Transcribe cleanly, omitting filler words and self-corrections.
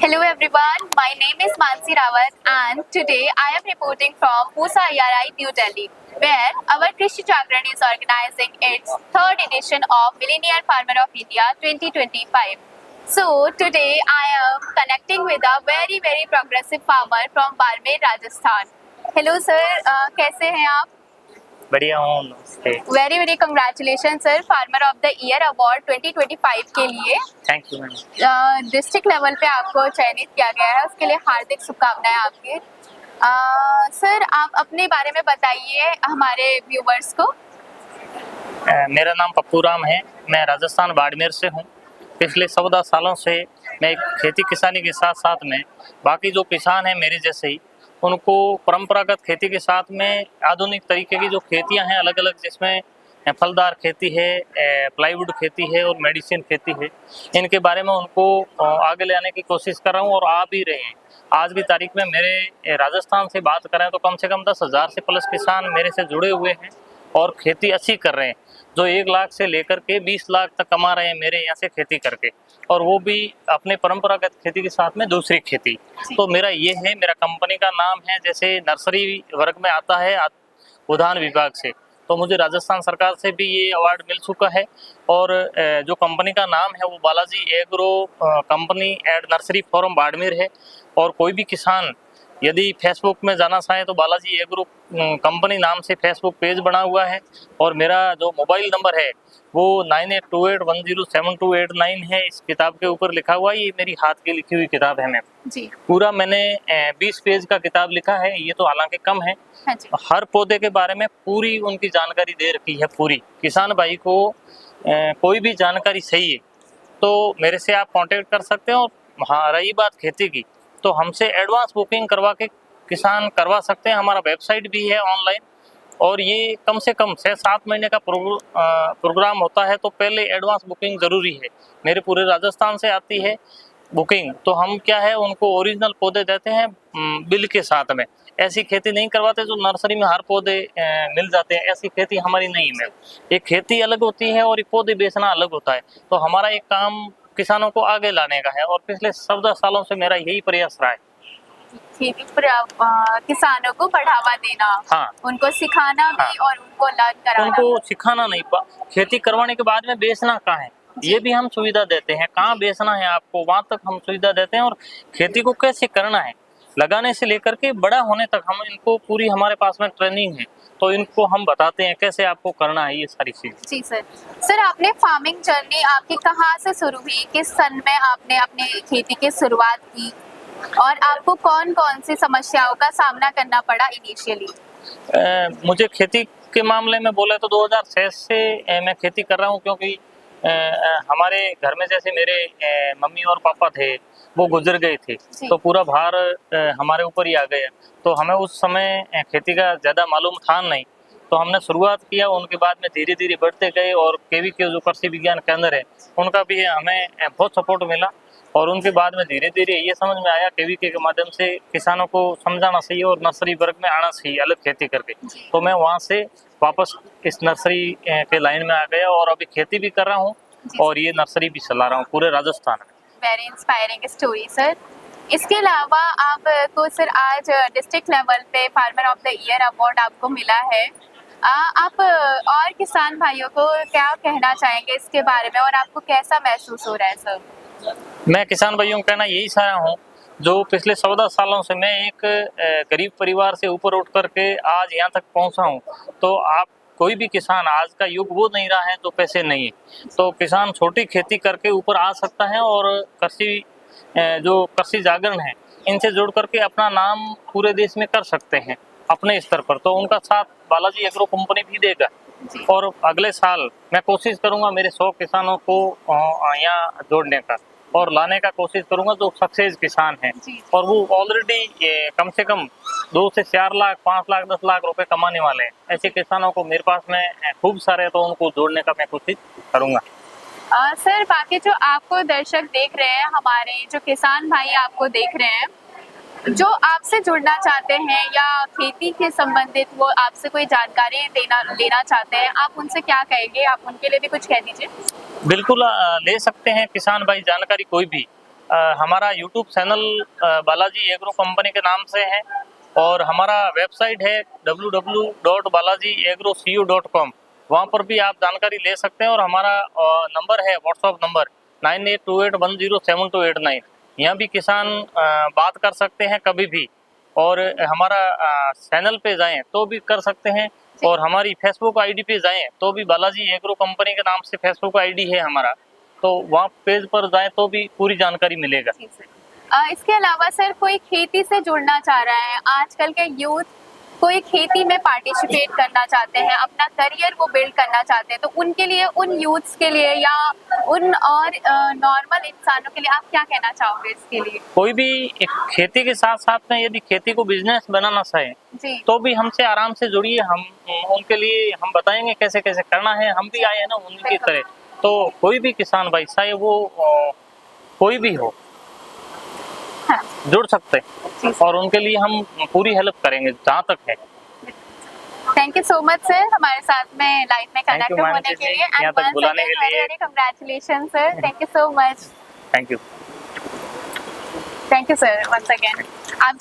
Hello everyone, my name is Mansi Rawat and today I am reporting from Pusa IRI, New Delhi, where our Krishi Jagran is organizing its third edition of Millennial Farmer of India 2025. So today I am connecting with a very progressive farmer from Barmer, Rajasthan. Hello sir, कैसे हैं आप? बढ़िया हूँ, नमस्ते। Very congratulation sir farmer of the year award 2025 के लिए। Thank you ma'am. District level पे आपको चयनित किया गया है, उसके लिए हार्दिक शुभकामनाएं आपके। सर आप अपने बारे में बताइए हमारे व्यूवर्स को। मेरा नाम पप्पू राम है, मैं राजस्थान बाड़मेर से हूँ। पिछले 14 सालों से मैं खेती किसानी के साथ साथ में बाकी जो किसान हैं मेरे जैसे ही, उनको परंपरागत खेती के साथ में आधुनिक तरीके की जो खेतियां हैं अलग अलग, जिसमें फलदार खेती है, प्लाईवुड खेती है और मेडिसिन खेती है, इनके बारे में उनको आगे ले आने की कोशिश कर रहा हूँ और आ भी रहे हैं। आज की तारीख में मेरे राजस्थान से बात करें तो कम से कम 10,000 से प्लस किसान मेरे से जुड़े हुए हैं और खेती अच्छी कर रहे हैं, जो 1 लाख से लेकर के 20 लाख तक कमा रहे हैं मेरे यहाँ से खेती करके, और वो भी अपने परंपरागत खेती के साथ में दूसरी खेती। तो मेरा ये है, मेरा कंपनी का नाम है, जैसे नर्सरी वर्ग में आता है उद्यान विभाग से, तो मुझे राजस्थान सरकार से भी ये अवार्ड मिल चुका है। और जो कंपनी का नाम है वो Balaji agro company and nursery form Barmer है। और कोई भी किसान यदि फेसबुक में जाना चाहे तो बालाजी एग्रो कंपनी नाम से फेसबुक पेज बना हुआ है, और मेरा जो मोबाइल नंबर है वो 9828107289 है। इस किताब के ऊपर लिखा हुआ है, ये मेरी हाथ की लिखी हुई किताब है मैम जी। पूरा मैंने 20 पेज का किताब लिखा है, ये तो हालांकि कम है। हाँ जी। हर पौधे के बारे में पूरी उनकी जानकारी दे रखी है पूरी। किसान भाई को कोई भी जानकारी चाहिए तो मेरे से आप कांटेक्ट कर सकते हैं। और हाँ, रही बात खेती की, तो हमसे एडवांस बुकिंग करवा के किसान करवा सकते हैं। हमारा वेबसाइट भी है ऑनलाइन, और ये कम से कम 6-7 महीने का प्रोग्राम होता है, तो पहले एडवांस बुकिंग ज़रूरी है। मेरे पूरे राजस्थान से आती है बुकिंग, तो हम क्या है उनको ओरिजिनल पौधे देते हैं बिल के साथ में। ऐसी खेती नहीं करवाते जो नर्सरी में हर पौधे मिल जाते हैं, ऐसी खेती हमारी नहीं है। एक खेती अलग होती है और एक पौधे बेचना अलग होता है। तो हमारा एक काम किसानों को आगे लाने का है, और पिछले 14 सालों से मेरा यही प्रयास रहा है। खेती पर किसानों को बढ़ावा देना, हाँ, उनको सिखाना भी, हाँ, और उनको लर्न कराना। उनको सिखाना नहीं, खेती करवाने के बाद में बेचना कहाँ है ये भी हम सुविधा देते हैं। कहाँ बेचना है आपको वहां तक हम सुविधा देते हैं, और खेती को कैसे करना है लगाने से लेकर के बड़ा होने तक हम इनको पूरी, हमारे पास में ट्रेनिंग है, तो इनको हम बताते हैं कैसे आपको करना है ये सारी चीज। जी सर आपने फार्मिंग जर्नी आपकी कहाँ से शुरू हुई, किस सन में आपने अपने खेती की शुरुआत की, और आपको कौन कौन सी समस्याओं का सामना करना पड़ा इनिशियली? मुझे खेती के मामले में बोले तो 2006 से मैं खेती कर रहा हूँ, क्योंकि हमारे घर में जैसे मेरे मम्मी और पापा थे वो गुजर गए थे, तो पूरा भार हमारे ऊपर ही आ गया। तो हमें उस समय खेती का ज़्यादा मालूम था नहीं, तो हमने शुरुआत किया। उनके बाद में धीरे धीरे बढ़ते गए, और केवी के जो कृषि विज्ञान केंद्र है उनका भी हमें बहुत सपोर्ट मिला, और उनके बाद में धीरे धीरे ये समझ में आया केवीके के माध्यम से किसानों को समझाना चाहिए और नर्सरी वर्ग में आना चाहिए अलग खेती करके। तो मैं वहाँ से वापस इस नर्सरी के लाइन में आ गया, और अभी खेती भी कर रहा हूँ और ये नर्सरी भी चला रहा हूँ पूरे राजस्थान में। Very inspiring story sir. इसके अलावा आपको सर आज डिस्ट्रिक्ट लेवल पे farmer of the year award आपको मिला है। आप और किसान भाइयों को क्या कहना चाहेंगे इसके बारे में, और आपको कैसा महसूस हो रहा है सर? मैं किसान भाइयों को कहना यही चाह रहा हूँ, जो पिछले 14 सालों से मैं एक गरीब परिवार से ऊपर उठ करके आज यहाँ तक पहुँचा हूँ, तो आप कोई भी किसान, आज का युग वो नहीं रहा है तो पैसे नहीं है, तो किसान छोटी खेती करके ऊपर आ सकता है, और जो कृषि जागरण है इनसे जुड़ करके अपना नाम पूरे देश में कर सकते हैं अपने स्तर पर। तो उनका साथ बालाजी एग्रो कंपनी भी देगा, और अगले साल मैं कोशिश करूंगा मेरे 100 किसानों को यहाँ जोड़ने का और लाने का कोशिश करूंगा जो सक्सेस किसान हैं, और वो ऑलरेडी कम से कम 2 से 4 लाख, 5 लाख, 10 लाख रुपए कमाने वाले हैं। ऐसे किसानों को मेरे पास में खूब सारे, तो उनको जोड़ने का मैं कोशिश करूंगा। सर बाकी जो आपको दर्शक देख रहे हैं, हमारे जो किसान भाई आपको देख रहे हैं, जो आपसे जुड़ना चाहते हैं या खेती के संबंधित वो आपसे कोई जानकारी लेना चाहते हैं, आप उनसे क्या कहेंगे? आप उनके लिए भी कुछ कह दीजिए। बिल्कुल ले सकते हैं किसान भाई जानकारी कोई भी, हमारा YouTube channel Balaji agro company के नाम से है और हमारा वेबसाइट है www.balajiagrocu.com। वहाँ पर भी आप जानकारी ले सकते हैं और हमारा नंबर है व्हाट्सएप नंबर 9828107289। यहाँ भी किसान बात कर सकते हैं कभी भी और हमारा चैनल पे जाएं तो भी कर सकते हैं और हमारी फेसबुक आईडी पे जाएं तो भी बालाजी एग्रो कंपनी के नाम से फेसबुक आईडी है हमारा, तो वहाँ पेज पर जाएं तो भी पूरी जानकारी मिलेगा। इसके अलावा सर कोई खेती से जुड़ना चाह रहा है, आजकल के यूथ कोई खेती में पार्टिसिपेट करना चाहते हैं, अपना करियर वो बिल्ड करना चाहते हैं, तो उनके लिए, उन यूथ्स के लिए या उन और नॉर्मल इंसानों के लिए आप क्या कहना चाहोगे इसके लिए? कोई भी एक खेती के साथ साथ में यदि खेती को बिजनेस बनाना चाहे जी तो भी हमसे आराम से जुड़िए, हम उनके लिए हम बताएंगे कैसे कैसे करना है। हम भी आए हैं ना उनकी तरह, तो कोई भी किसान भाई चाहे वो कोई भी हो हाँ। जुड़ सकते हैं और उनके लिए हम पूरी हेल्प करेंगे जहाँ तक है। Thank you so much sir हमारे साथ में लाइव में Thank you, कनेक्ट होने मानसी के जी, लिए यहाँ तक बुलाने के लिए। Congratulation sir, thank you so much. Thank you thank you sir once again. आप